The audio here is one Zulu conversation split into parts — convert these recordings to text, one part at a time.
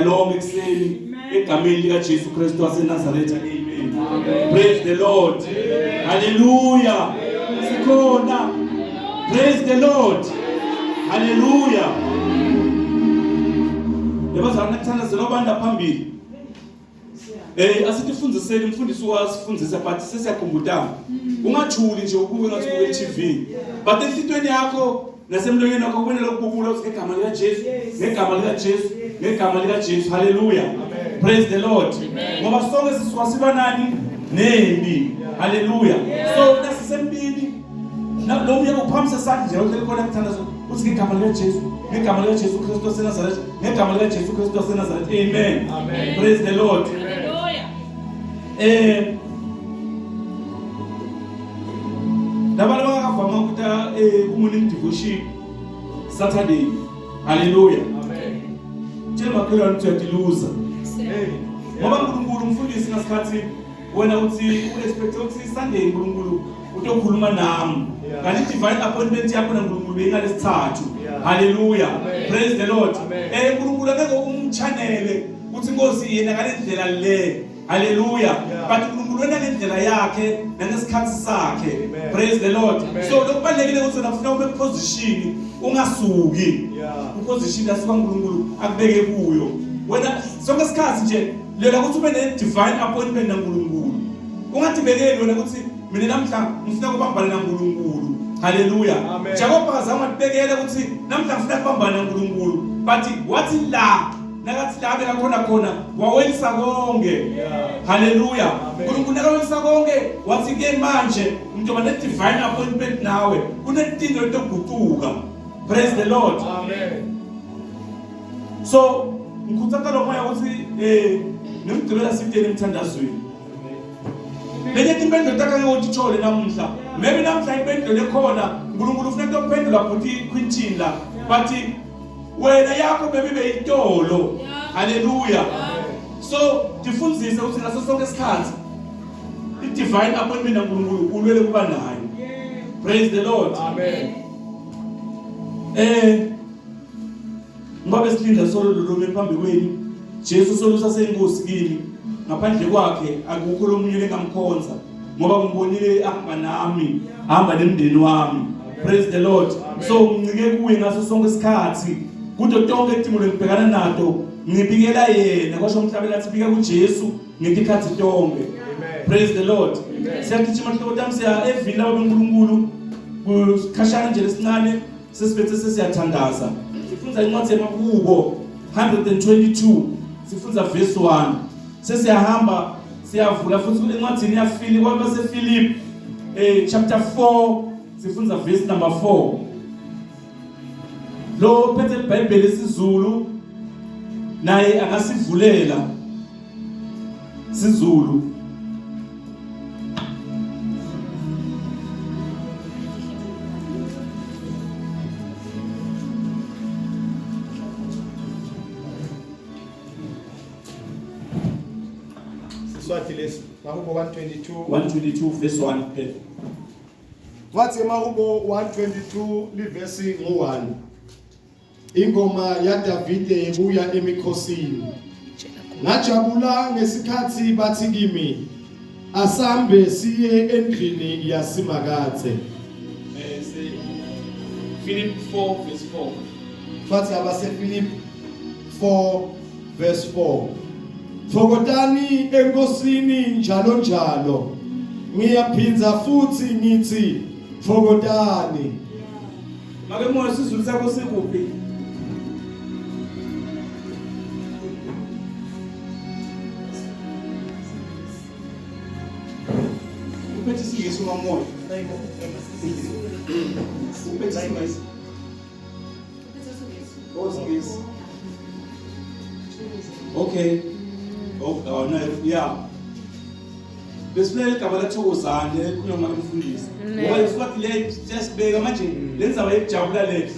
Long ekuseni egameni lika Jesu Kristu waseNazaretha. Amen. Praise the Lord. Hallelujah. Sikhona. Praise the Lord. Hallelujah. Yabazana nakuthanda zelobanda phambili. Asifundiseni umfundisi wasifundisa but sesiyakhumbutana. Ungathuli nje ukubuka ngathi ubuke TV. But enhlitweni yakho nasemlonyeni wakho kubonela ukububula uthi ngegama lika Jesu, ngegama lika Jesu, ngegama lika Jesu. Hallelujah. Praise the Lord. Ngoba sonke sisiwasiba nani nembi. Hallelujah. So nasisempini lo uya uphamisa sakhe nje lokho khona kuthandazo uthi ngegama lika Jesu, ngegama lika Jesu Kristu waseNazaretha, ngegama lika Jesu Kristu waseNazaretha. Amen. Praise the Lord. Hallelujah. Nabantu bakavama ukuthi morning devotion Saturday. Hallelujah. Amen. Tshela makhelwane ukuthi uyadiluza. Ngoba uNkulunkulu umfundisi ngasikhathi wena uthi u-expect ukuthi Sunday uNkulunkulu utokhuluma nami. Kanti divine appointment yakho naNkulunkulu bengalesithathu. Hallelujah. Praise the Lord. uNkulunkulu akeke umchanele uthi Nkosi yena ngalendlela le. Hallelujah. But uNkulunkulu wena ngendlela yakhe nangesikhathi sakhe. Praise the Lord. So lokubalekile ukuthi ufuna ube position ungasuki. Position asuka uNkulunkulu akubeke kuyo. Wena sonke isikhathi nje lela ukuthi ube ne divine appointment naNkulunkulu. Ungatibekeli wena ukuthi mina namhla ngifuna ukubambana naNkulunkulu. Hallelujah. Jacob akazama ukubekela ukuthi namhla ngifuna ukubambana naNkulunkulu. But wathi la nakathi la beka khona wawenza konke. Hallelujah. uNkulunkulu nakawenza konke wathi ke manje umuntu one divine appointment nawe kunedingo lokuguquka. Praise the Lord. Amen. So ngikhuthaza lo moya ukuthi nemgcibela siteni emthandazweni. Lenye impendulo takake uthithole namuhla. Maybe namhla impendulo ekhona uNkulunkulu ufuna ukuphendula futhi Quintin la. But wena yakho bebe itolo. Hallelujah. So difundise ukuthi ngaso sonke isikhathi i-divine appointment naNkulunkulu ulwele kuba nayo. Praise the Lord. Amen. Ngoba besilinda solo lolume phambi kwenu Jesu solo sasenkosi kimi ngaphandle kwakhe akukho lomunye lengamkhonza ngoba ngibonile ahamba nami ahamba nemndeni wami. Praise the Lord. So ngicike kuye ngaso sonke isikhathi kude tonke idimo lebhekana nato ngibikela yena kwasho umhlabela athi bika kuJesu ngekhathi tonke. Praise the Lord. Siyagijima hlobo tami siya evini la uNkulunkulu kukhashana nje lesincane sesibethe sesiyathandaza. Sifunza incwadi yamaHubo 122 sifunza verse 1 sesiyahamba siyavula futhi encwadini yaFilipi kwaba seFilipi chapter 4 sifunza verse number 4. Lo phethe iBhayibheli isiZulu naye akasivulela isiZulu. Mahubo 122 verse 1. Wathi eMahubo 122 livesi ngo1. Ingoma yaDavide ibuya emikhosini. Ngajabula ngesikhathi bathi kimi asambe siye endlini yasimakathe. Philip 4 verse 4. Fathi abase Philip 4 verse 4. Thokotani enkosini njalo njalo. Ngiyaphinza futhi ngithi thokotani. Make moya isiZulu sakho sikuphi? Uphethe isingisi ngomoya. Uphethe isingisi. Osingisi. Okay. Oh no, yeah. Besifuna igama laThokozane kukhuluma umfundisi. Ngoba ifuthi le just beka manje lenza wayejabula le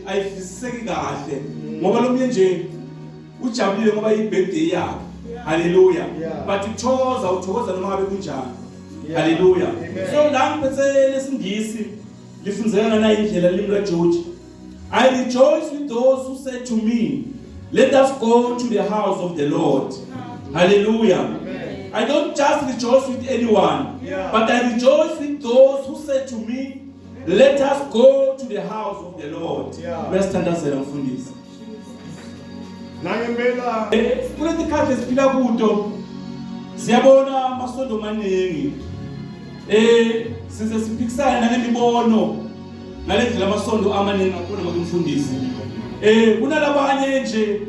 ayifiseki kahle. Ngoba lo mye nje ujabulile ngoba i-birthday yakhe. Hallelujah. But uthokoza noma ngabe kunjani. Hallelujah. So la ngiphethe lesingisi lifunzeka ngana indlela limi laGeorge. I rejoice with those who say to me, Let us go to the house of the Lord. Hallelujah. Amen. I don't just rejoice with anyone, but I rejoice with those who said to me, let us go to the house of the Lord. Westandazela mfundisi. Nangempela Kuleti khathi siphila kuto siyabona amasondo maningi. Size siphikisana nangemibono ngalendlela amasondo amaningi akhona ngokumfundisi. Kunalabanye nje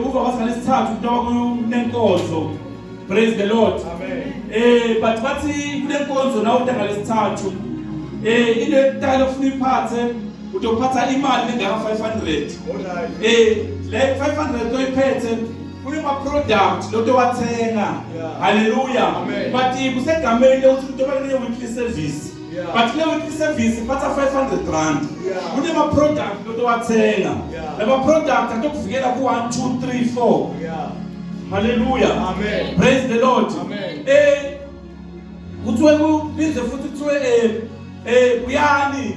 uva wasalesithathu kuthiwa kunenkonzo. Praise the Lord. Amen. But bathi kunenkonzo nawo utanga lesithathu. Into ekutala ufuna iphathe utophatha imali engaka 500. Le 500 oyiphethe kunema product loto wathenga. Hallelujah. But kusegameni ukuthi utoba kule weekly service. But le weekly service iphatha 500 rand. Kunema product loto wathenga. Laba product atokuvikela ku 1 2 3 4. Hallelujah. Amen. Praise the Lord. Amen. Kuthiwe kubize futhi kuthiwe kuyani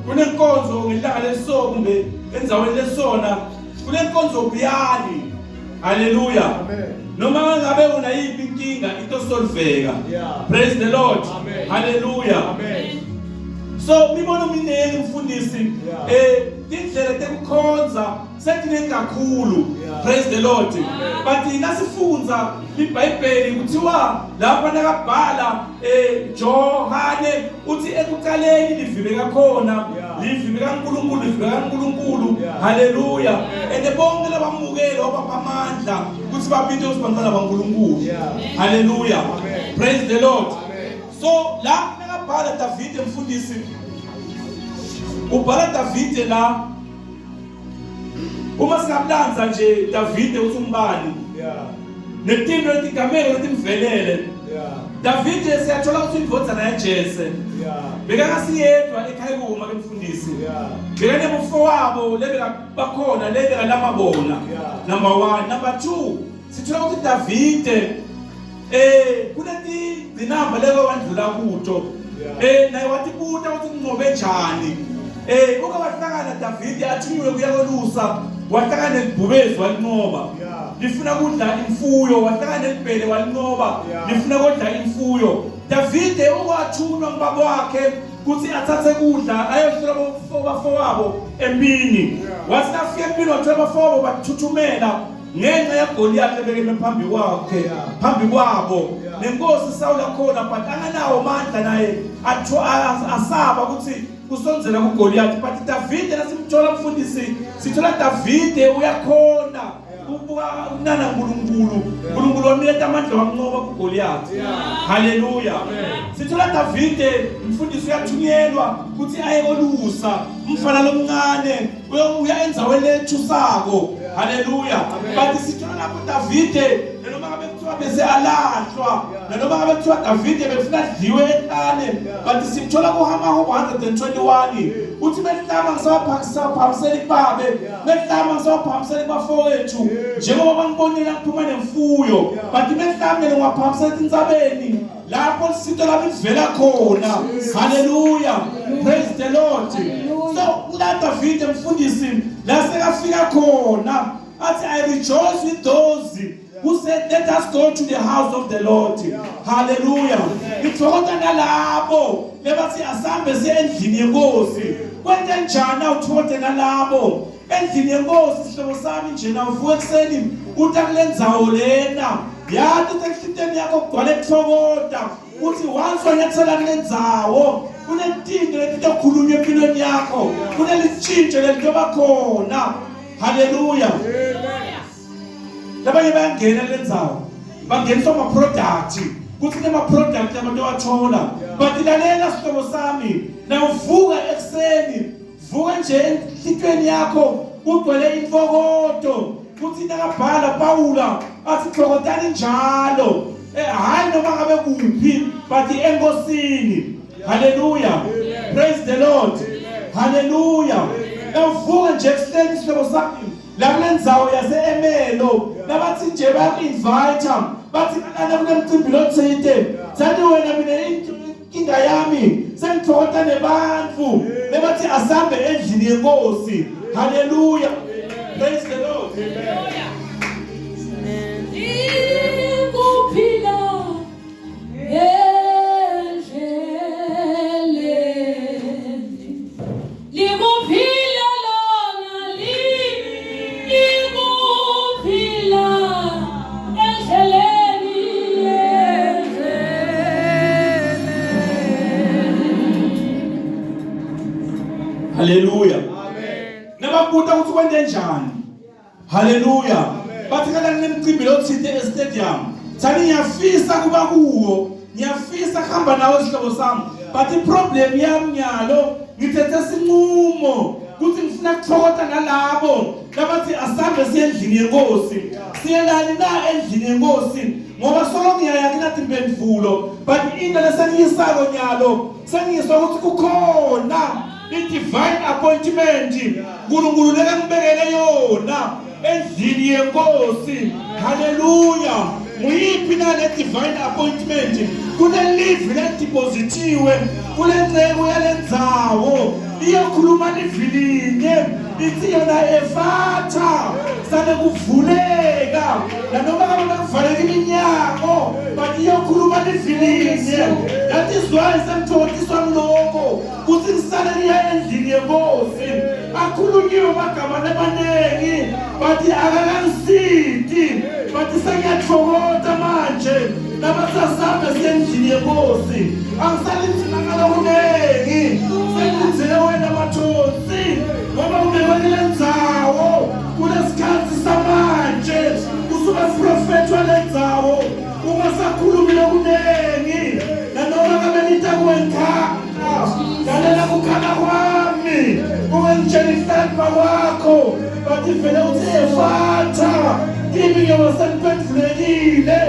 kunenkonzo ngelanga leso kumbe enzaweni lesona kunenkonzo kuyani. Hallelujah. Amen. Noma ngabe unayiphi inkinga into solveka. Praise the Lord. Amen. Hallelujah. Amen. So mibono minengi mfundisi indlela tekukhonza setinengi kakhulu. Praise the Lord. But inasifunza iBhayibheli kuthiwa lapha nakabhala Johane uthi ekuqaleni livimeka khona livimeka kaNkulunkulu livimeka kaNkulunkulu. Hallelujah. And bonke labamukela obaphamandla ukuthi babithe usibantwana baNkulunkulu. Hallelujah. Praise the Lord. So la nakabhala David mfundisi ubhala David la uma singabulanza nje David uthi umbani netinto letigameko letimvelele. David siyathola ukuthi indvodzana yaJese bekakasiyedwa ekhaya kuma kumfundisi bekanebufowabo lebekabakhona lebekanamabona. Number 1. Number 2, sithola ukuthi David kuneti zinamba leko wandlula kuto naye wathi buta ukuthi ngobe njani. Uke wahlangana David athunywe kuya kolusa wahlangana nelibhubezi walinqoba lifuna kudla imfuyo wahlangana nelibhele walinqoba lifuna kudla imfuyo. David ukwathunywa ngubaba wakhe kuthi athathe kudla ayohlola abafowabo empini. Wathi afika empini wathola abafowabo bathuthumela ngenxa yaGoliath ebekeme phambi kwabo. Nenkosi Saul akhona but anganawo amandla naye asaba ukuthi kusonzela kuGoliath. But David nasimthola mfundisi sithola David uyakhona ubuka unana uNkulunkulu wamletha amandla wamnqoba kuGoliath. Hallelujah. Sithola David mfundisi uyathunyelwa ukuthi aye kolusa umfana lomncane uyayenza welethusako. Hallelujah. But sithola lapho David noma ngabe kuthiwa bese alahlwa noma ngabe kuthiwa David befuna dliwe enkane but simthola kuhamba 121 uthi behlama ngisawaphamsela ibabe behlama ngisawaphamsela bafowethu njengoba bangibonela kuphuma nemfuyo but behlamele ngwaphamsela intsabeni lapho sithola livela khona. Hallelujah. Praise the Lord. So la David mfundisi la sekafika khona athi I rejoice with those who said let us go to the house of the Lord. Hallelujah. Ngithokoza nalabo lebathi asambe siye endlini yenkosi. Kwenze njani uthokoze nalabo endlini yenkosi sihlobo sami nje navuka ekseni utakulendzawo lena yathi sehliteni yakho kugcwale kuthokoza uthi once wanyathela kulendzawo kunetinto letitokhulunywa empilweni yakho kunelitshintsho lelitoba khona. Hallelujah. Labanye bayangena lendzawo bangeniswa ama-product kuthi nema-product abantu wathola but lalela sihlobo sami nawuvuka ekseni vuka nje enhlitweni yakho ugcwele imfokodo kuthi nakabhala Pawula athi thokotani njalo hayi noma ngabe kuphi but enkosini. Hallelujah. Praise the Lord. Hallelujah. Nawuvuka nje ekseni sihlobo sami lakulendzawo yase-Emelo nabathi nje bayaku-invite bathi kana kunemcimbi lothile sathi wena mina inkinga yami sengithokota nebantu bebathi asambe endlini yenkosi. Hallelujah. Praise the Lord. Hallelujah. Nababuta ukuthi kwende njani. Hallelujah. Bathi kana nemcimbi lo thithe e-stadium. Thani ngiyafisa kuba kuwo. Ngiyafisa kuhamba nawe isihlobo sami. But iproblem yami nyalo ngithethe sinqumo ukuthi ngifuna ukuthokota nalabo labathi asambe siye endlini yenkosi. Siyelani na endlini yenkosi ngoba solo ngiyaya kunathi impendulo. But into lesengiyisako nyalo sengiyiswa ukuthi kukhona i-divine appointment uNkulunkulu lekangibekele yona endlini yenkosi. Hallelujah. Muyiphi na le divine appointment kune live ledipositiwe kule nceko yalendzawo iyokhuluma livilinye ithi yona efatha sane kuvuleka nanoma kama kuvaleka iminyango but iyokhuluma livilinye. That is why semthokotiswa ngiloko kuthi ngisale niya endlini yenkosi akhulunyiwe amagama amanengi but akakangisiti but sengiyathokoza manje nabasasambe siyendlini yenkosi angisalithina kunengi sengizele wena mathosi ngoba ubekele ndzawo kulesikhathi samanje usuka profeti walendzawo ungasakhulumile kunengi nanoma kama nitakuwenkhana lalela kukhala kwami ungangitshela ihlamba kwakho bathi vele uthi efatha kimi ngiyoseniphendulekile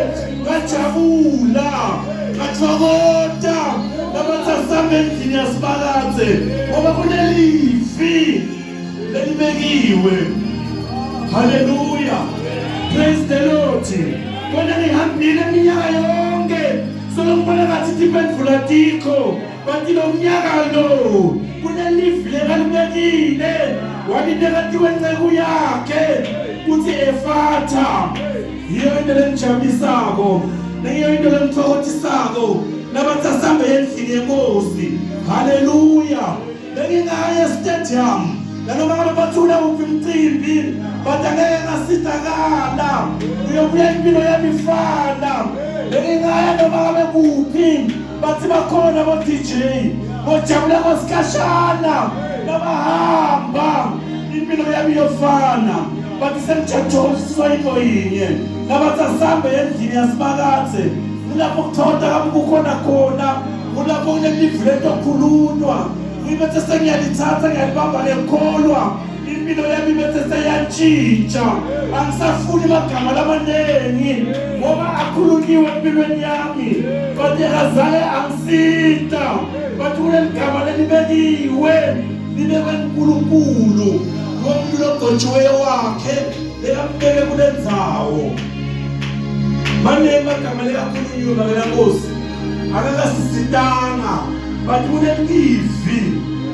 ngajabula ngathokoza nabasasambe endlini yasibakathe ngoba kunelifi lelibekiwe. Hallelujah. Praise the Lord. Kona ngihambile iminyaka yonke solo ngibona ngathi tiphendula tikho but lo mnyaka lo kunelifi lekalibekile walibekatiwe nceko yakhe kuthi efatha. Yiyo into lengijabisako neyiyo into lengithokotisako nabasasambe endlini yenkosi. Hallelujah. Bengingaya e-stadium nanoma ngabe bathula uphi imicimbi but angeke ngasitakala uyobuya impilo yami ifana. Bengingaya noma ngabe kuphi bathi bakhona bo-DJ bojabula ngosikhashana nabahamba impilo yami yofana but sengijatholiswa into yinye nabasasambe endlini yasibakathe kulapho kuthota kami kukhona khona kulapho kunelivi lento khulunywa ibethe sengiyalithatha ngiyalibamba ngekholwa impilo yami ibethe seyantshintsha angisafuni magama lamanengi ngoba akhulunyiwe empilweni yami but akazale angisita but kuleligama lelibekiwe libekwe uNkulunkulu ngomuntu logotshiweyo wakhe lekambeke kule ndzawo. Manje magama lekakhulunyiwe ngale nkosi akakasisitanga but kunelivi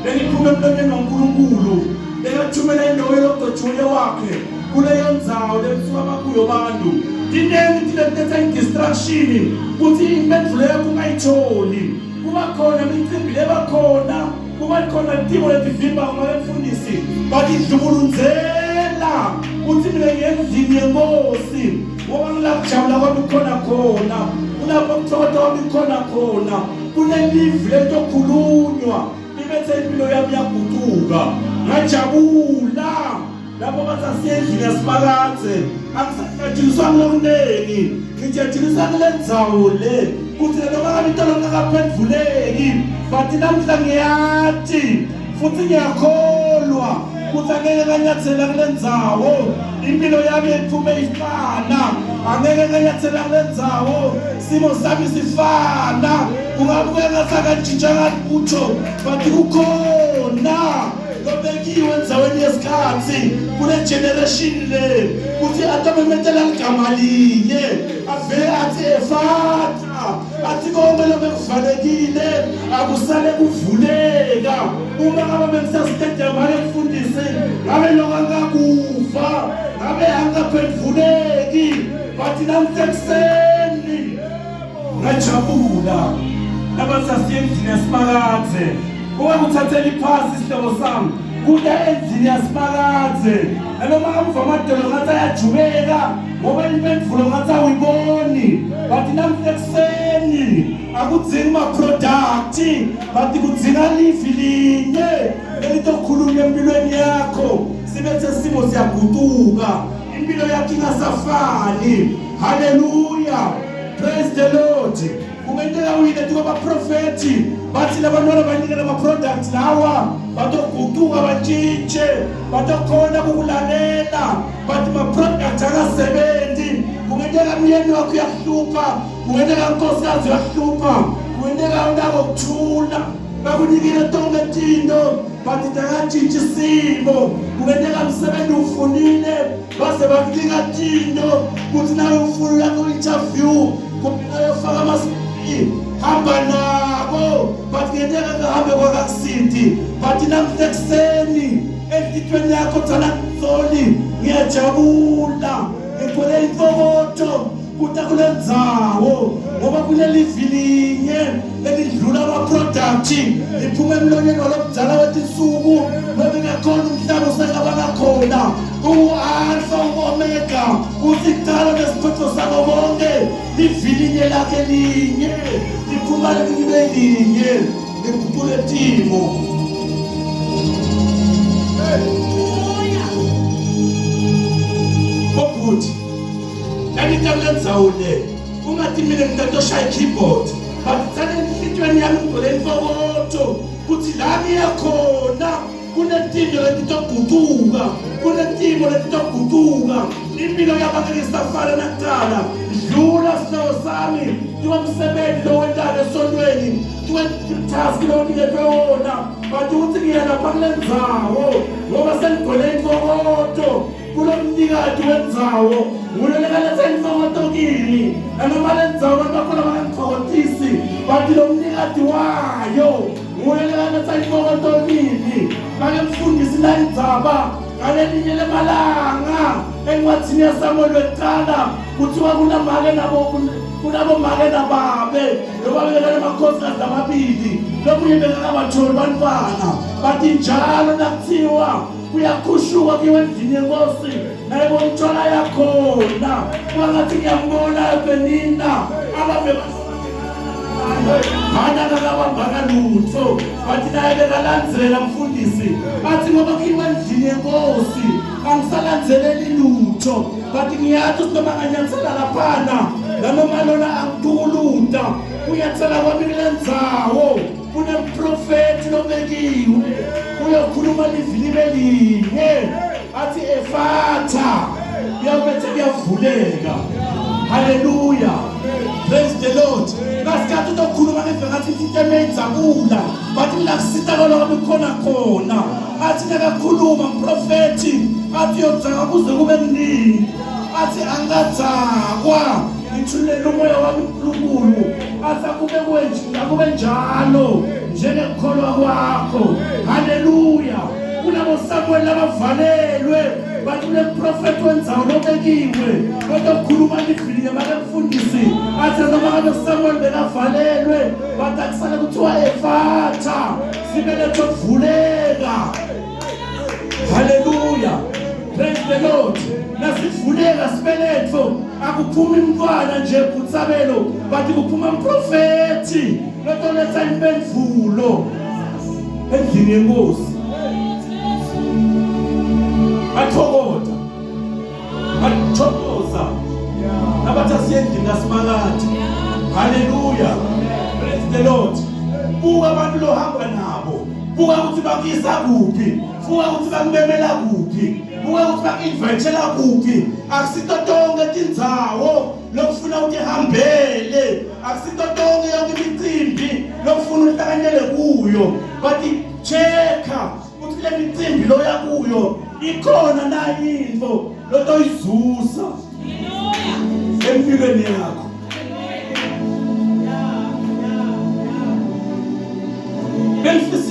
leliphuma emlonyeni waNkulunkulu lekathumela indawo logotshiweyo wakhe kuleyo ndzawo lemsuka bakuyo bantu. Dinengi tilethetha indistraction kuthi impendulo yakho ungayitholi. Kuba khona imicimbi lebakhona kuba khona itimo letivimba kumafundisi but idlubulunzela kuthi mina ngendlini yenkosi ngoba ngilakujabula kwami khona kulapho kuthokota kwami khona kunelivi lento khulunywa ibethe impilo yami yaguquka ngajabula lapho basasiye endlini yasibakathe angisajatshiliswa ngokunengi ngijatshiliswa kule ndzawo le kuthi noma ngabe into ngakaphenduleki but namhla ngiyathi futhi ngiyakholwa kuthi angeke kanyathela kule ndzawo impilo yami iphume ifana angeke kanyathela kule ndzawo simo sami sifana ungabukeka ngasakantshintsha utho but kukhona lobekiwe endzaweni yesikhathi kule generation le kuthi atamemetela ligama linye avele athi efatha athi konke lokho ekuvalekile akusale kuvuleka. Uma ngabe bengisastadium ake mfundisi ngabe lokho angakufa ngabe angaphendvuleki bathi namsekuseni ngajabula abasasiye endlini yaSimakadze ungakuthathela iphasi isihlobo sami kuya endlini yaSimakadze noma ngamuva amadolo ngathi ayajubeka ngoba impendvulo ngathi awuyiboni bathi namsekuseni akudzingi ma-product bathi kudzinga livi linye elitokhulunywa empilweni yakho sibethe simo siyagutuka impilo yakho ingasafani. Haleluya, praise the Lord. Kungenteka uyilethi kwabaprofethi bathi labantwana banikele ama-products lawa batogutuka batshintshe batokhona kukulalela bathi ma-products akasebenzi. Kungenteka myeni wakho uyahlupha, kungenteka nkosikazi uyahlupha, kungenteka unako kuthula bakunikile tonke tinto bathi takatshintshi isimo. Kungenteka msebenzi ufunile base bakunika tinto kuthi nawe ufuna ku-interview kungayofaka ama-CV hamba nabo bathi kungenteka kahambe kwakakusindi bathi namsekuseni entitweni yakho thana nzoli ngiyajabula ngigcwele intokoto kuta kule ndzawo ngoba kulelivi linye elidlula ama-product iphume emlonyeni walomdala wetinsuku nobingakhona umhlaba usengabanakhona u-alfa u-omega usikudala nesiphetho sabo bonke livi linye lakhe linye liphuma libe linye liguqule timo. Bokuthi ndanditawulenzawule ungathi mina ngitatoshaya i-keyboard but thane enhlitweni yami ngigcwele intokoto kuthi la ngiyakhona kunetinto letitogutuka kunetimo letitogutuka impilo yabake ngisafana nakuqala dlula sihlobo sami tuka msebenzi lowendalo esontweni tuka task lowuniketwe wona bathi ukuthi ngiyena lapha kule ndzawo ngoba sengigcwele intokoto kulo mnikati wendzawo ngulolekaletha intokoto kini nanoma le ndzawo bantu bakhona bangangithokotisi bathi lo mnikati wayo ngulolekaletha intokoto kini bake mfundisi la indzaba ngalelinye lemalanga encwadzini yaSamuel wekuqala kuthiwa kunabomake nababe lobabekele amakhosikazi amabili lomunye bekakabatholi bantwana bathi njalo nakuthiwa kuyakhushuka kiwe endlini yenkosi naye bomthola yakhona kungathi ngiyambona ebenina ababe mana kakabambaka lutho bathi naye bekalandzela mfundisi athi ngoba kiwe endlini yenkosi angisalandzeleli lutho bathi ngiyathi usinoma nganyanisela laphana nanoma lona angitukulunta uyathela kwami kule ndzawo kunemprofethi lobekiwe uyokhuluma livi libe linye athi efatha kuyabethe kuyavuleka. Haleluya, praise the Lord. Ngasikhathi utokhuluma ngevengathi into emeyindzabula bathi mlakusita koloko bikhona athi nakakhuluma mprofethi athi yodzaka kuze kube mningi athi angadzakwa ngithulele umoya wami uNkulunkulu athi akube njalo njengekukholwa kwakho. Haleluya, kulabo Samuel abavalelwe bathi kule mprofethi wendzawo lobekiwe otokhuluma livilinye make mfundisi athi noma ngabe Samuel bekavalelwe bathi akusale kuthiwa efatha sibeletho kuvuleka. Haleluya, praise the Lord. Nasivuleka sibeletho akuphumi mntwana nje kutsabelo bathi kuphuma mprofethi lotoletha impendvulo endlini yenkosi. Athokoza nabathi asiyendlini kaSimakadze. Haleluya, praise the Lord. Buka abantu lohamba nabo, buka ukuthi bakuyisa kuphi, buka ukuthi bakubemela kuphi, buka ukuthi bakinvitela kuphi. Akusito tonke tindzawo lokufuna ukuthi hambele, akusito tonke yonke imicimbi lokufuna uhlanganyele kuyo, bathi checka ukuthi le micimbi loya kuyo ikhona na yinto lotoyizuza empilweni yakho.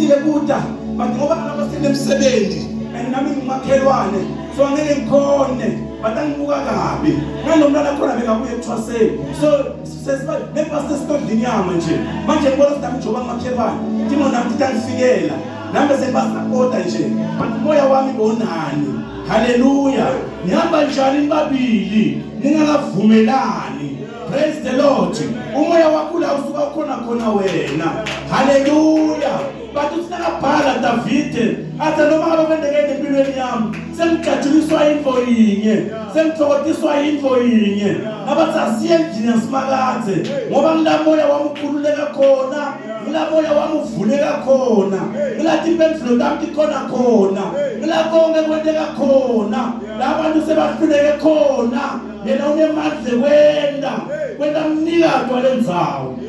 ngithile kuda but ngoba lapha sinemsebenzi and nami ngimakhelwane so ngeke ngikhone but angibuka kabi nganomntana khona bekabuye ethwaseni so sesiba nebase stodini yami nje manje ngibona ukuthi njoba ngimakhelwane ngimo nami ngitangifikela nami sengibasapota nje but moya wami bonani haleluya nihamba njani nibabili ningakavumelani praise the Lord umoya wakho la usuka khona wena haleluya bathu sinakabhala Davide athi noma ngabe kwendeke empilweni yami sengijathuliswa into yinye sengithokotiswa into yinye nabathi asiye endlini yaSimakade ngoba ngilamoya wami ukhululeka khona ngilamoya wami uvuleka khona ngilathi impendulo yami khona ngilakonke kwendeka khona labantu sebahluleke khona yena unemandla kwenda mnikado walendzawo.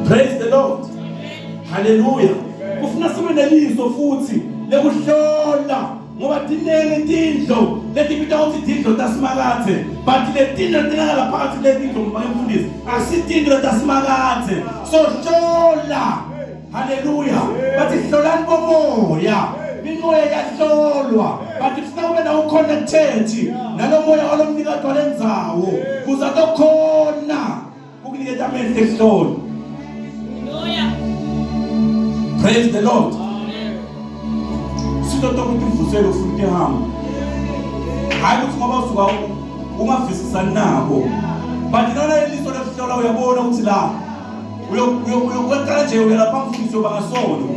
Praise the Lord. Hallelujah. Kufuna sibe neliso futhi lekuhlola ngoba dinenge tindlo leti bitwa ukuthi tindlo taSimakade but le tindlo tinakala phakathi le tindlo mfundisi asitindlo taSimakade so hlola. Hallelujah. Bathi hlolani komoya imoya yahlolwa but ifuna ube nawo connected nalomoya olomnikado walendzawo kuza tokhona ukunikeza amehlo ehlolo. Praise the Lord. Sito tokuthi mvuselo ufuna ihamba. Hayi ukuthi ngoba usuka ungavisisani nabo. But nona eliso lefihlola uyabona ukuthi la uyokwenza nje uyalapha mfundisi bangasono.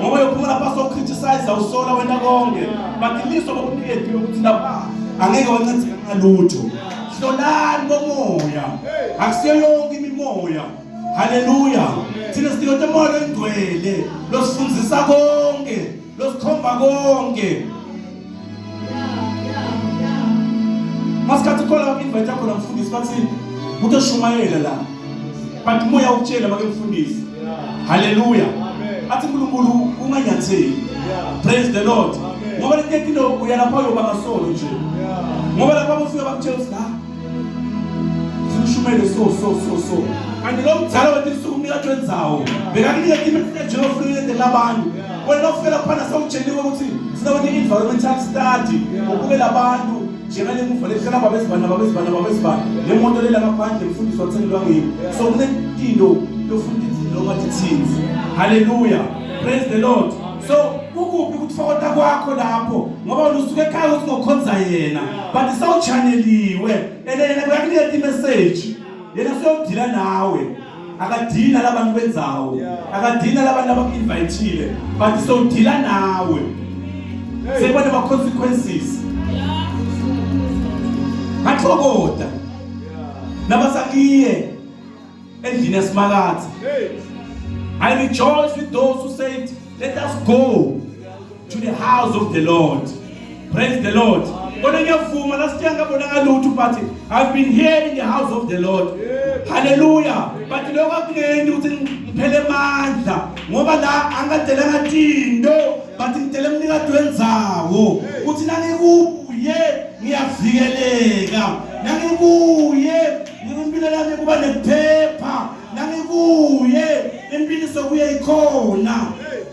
Ngoba uyophuma lapha so criticize awusola wena konke. But liso bokunikeza ukuthi lapha angeke wancane ngalutho. Hlolani komoya. Akusiyo yonke imimoya. Hallelujah. Thina sidinga umoya engcwele losifundisa konke losikhomba konke. Masikhathi khona invite yakho namfundisi bathi utoshumayela la but moya ukutshela make mfundisi. Hallelujah. Athi uNkulunkulu unganyatheli. Praise the Lord. Ngoba letinto uyalapha yobangasolo nje. Ngoba lapha ufika bakutshela ukuthi la shumele so and lo mdzalo wethi umnikado wendzawo bekakunika imessage ofriyende labantu wena ufika phana sawutsheliwe ukuthi sina wena environmental study ubuke labantu njengale muva lehlala babezibana lemoto lela ngaphandle mfundisi wathengelwa ngini so kunentinto lofundisi lo ngathi thins. Hallelujah. Praise the Lord. So ukuphi ukufota kwakho lapho ngoba usuke ekhaya ukuthi ngokhonza yena but sawuchanneliwe yena kuyakunika imessage yena siyodila nawe akadina labantu benzawo akadina labantu abakuinvitile but siyodila nawe sebona ama consequences athokoda nabasakiye endlini yaSimakade. I rejoice with those who said let us go to the house of the Lord. Praise the Lord. But I've been here in the house of the Lord. Hallelujah. But but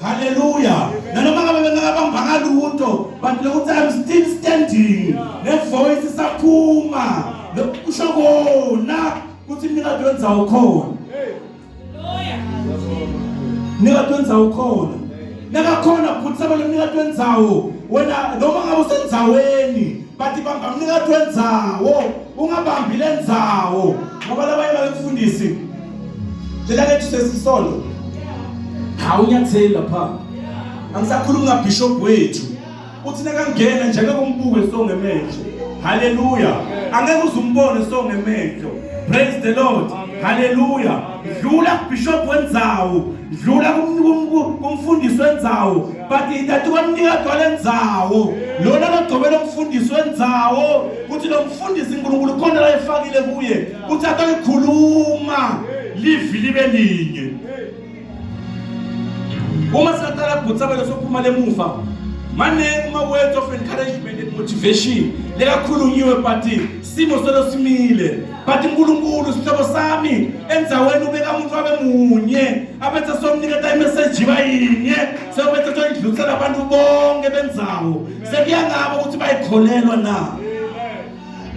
hallelujah. But I'm still standing. The voice is a puma. The Ushagona. Put in the advance our call. Never turns our call. Never corner put some of the advance our when I no one was in Zaweni. But if I'm never turns our Ungabambilenza. Nobody Fundisi. The language says solo. How you tell the pa? Angisakhuluma bishop wethu uthi nakangena njengokumbuke songemehlo. Hallelujah. Angeke uzumbone songemehlo. Praise the Lord. Hallelujah. Dlula bishop wendzawo, dlula kumfundisi wendzawo, but ithathu kwamnikado walendzawo. Lona logcobela umfundisi wendzawo uthi lo mfundisi uNkulunkulu khona la efakile kuye uthi atolikhuluma livi libe linye. Uma satala bhutsabelo sophuma lemuva Manenge ma words of encouragement and motivation lekakhulunyiwe but simo solo simile but uNkulunkulu sihlobo sami endzaweni ubeka umuntu wabe munye abethe somnikeza imessage bayinye sebethe toyidlulisela abantu bonke bendzawo sekuyangaba ukuthi bayikholelwa na.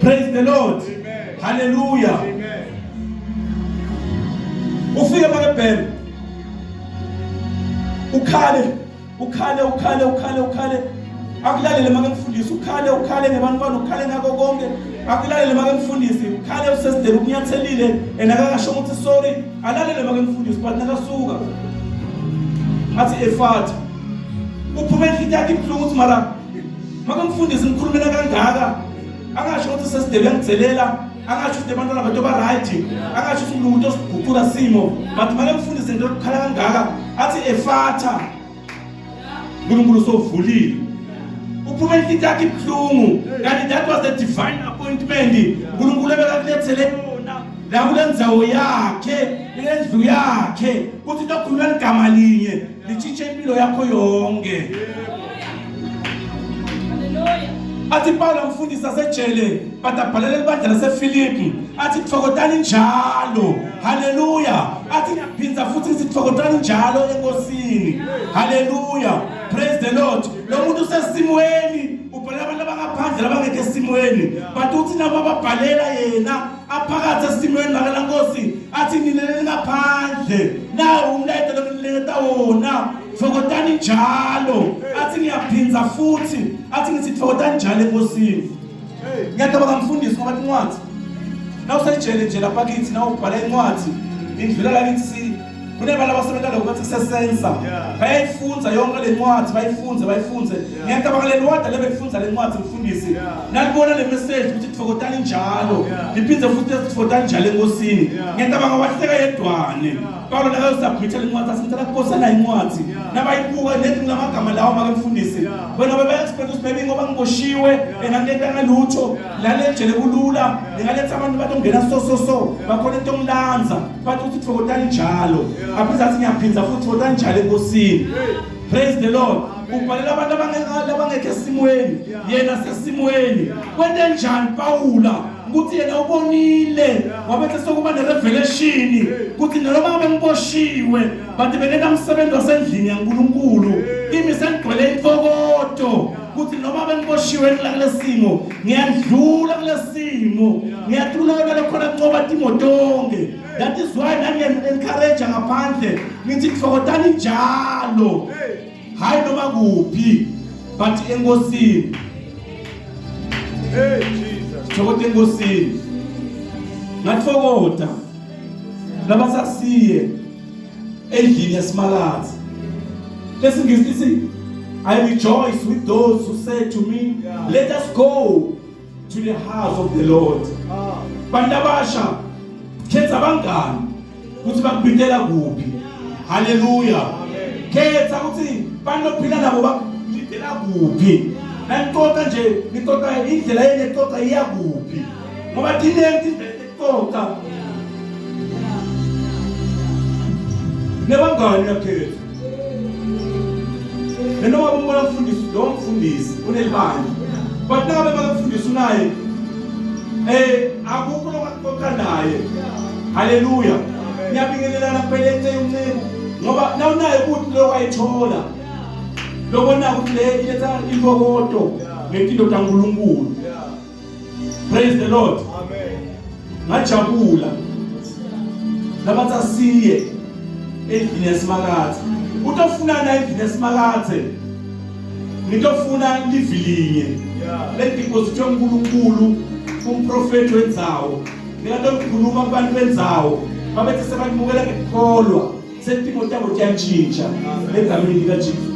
Praise the Lord. Hallelujah. Ufike makebhele ukhale akulalele makemfundisi ukhale ngebantwana ukhale ngako konke akulalele makemfundisi ukhale usesidele ukunyathelile enakakasho ukuthi sorry alalele makemfundisi but nakasuka athi Efata uphume inhliziyo yakhe ibuhlungu ukuthi mara makemfundisi ngikhulumela kangaka angasho ukuthi sesidele uyangidzelela angasho ukuthi abantwana batho ba right angasho ukuthi umuntu osiguqula simo but makemfundisi into ukukhala kangaka athi Efata uNkulunkulu sovulile uphume inhliziyo yakhe ibuhlungu kanti that was the divine appointment uNkulunkulu ebekakulethele yona la kulendzawo yakhe lendlu yakhe ukuthi lokhuluma igama linye litshintshe impilo yakho yonke. Athi Paulo mfundisi asejele batabhalela ibandla laseFilipi athi kufokotani njalo. Haleluya. Athi ngiyaphinza futhi sifokotani njalo enkosini. Haleluya. Praise the Lord. Lo muntu usesimweni ubhalela abantu abangaphandle labangeke esimweni but uthi nabo babhalela yena aphakathi esimweni la Nkosi athi ninele ngaphandle nawe umlethe lokuletha wona fokotani njalo. Athi ngiyaphinza futhi athi ngithi fokotani njalo enkosini. Ngiyacabanga mfundisi ngoba incwadi nawusejele nje lapha kithi nawubhala incwadi indlula la kithi kunebala abasebenza ngokuthi kusesensa bayifunza yonke le ncwadi bayifunze ngiyacabanga le ncwadi lebekufunza le ncwadi mfundisi nalibona le message ukuthi kufokotani njalo liphindze futhi sifokotani njalo enkosini ngiyacabanga wahleka yedwane Paulo nakayosubmita le ncwadi asithela kuphosana incwadi nabayibuka nethi ngamagama lawo makemfundisi wena bebe-expect ukuthi maybe ngoba ngiboshiwe engaletha ngalutho lalejele kulula ningaletha abantu bathi ongena so bakhona into ongilanza bathi ukuthi kufokotani njalo aphinda athi ngiyaphinza futhi fokotani njalo enkosini. Praise the Lord. Ubhalela abantu abangeke esimweni yena sesimweni kwente njani Paula ukuthi yena ubonile wabethe sokuba nerevelation ukuthi noma bengiboshiwe bathi benena umsebenzi wasendlini yaNkulunkulu kimi sengigcwele imfokodo ukuthi noma bengiboshiwe kule simo ngiyadlula kule simo ngiyathulola lokhona ncoba timotonge. That is why encourage ngaphandle ngithi kufokotani njalo hayi noma kuphi but enkosini. Jesus fokotani enkosini ngathokota labasasiye endlini yasimakazi lesingisi I rejoice with those who say to me let us go to the house of the Lord. Bandabasha khetha abangani ukuthi bakubitela kuphi. Haleluya. Khetha ukuthi banophila nabo bakubitela kuphi. Nanixoxa nje nixoxa indlela yene xoxa iya kuphi ngoba dinenti xoxa nebangani yakhetha noma umbona mfundisi lo mfundisi unelibani but nabe bakufundisa unaye akukho lokuxoxa naye. Haleluya. Ngiyabingelelana kuphelete umncebo ngoba nawunaye ukuthi lo wayithola lobona ukuthi le iletha imfokodo ngempilo kaNkulunkulu. Praise the Lord. Amen. Ngajabula labathi asiye endlini yasimakazi utofuna na endlini yasimakazi ngitofuna livilinye ledeposit yoNkulunkulu umprofeti wendzawo ngiyatokhuluma kubantu bendzawo babethi sebamukela ngekholwa setimo tabo tiyatshintsha egameni likaJesu.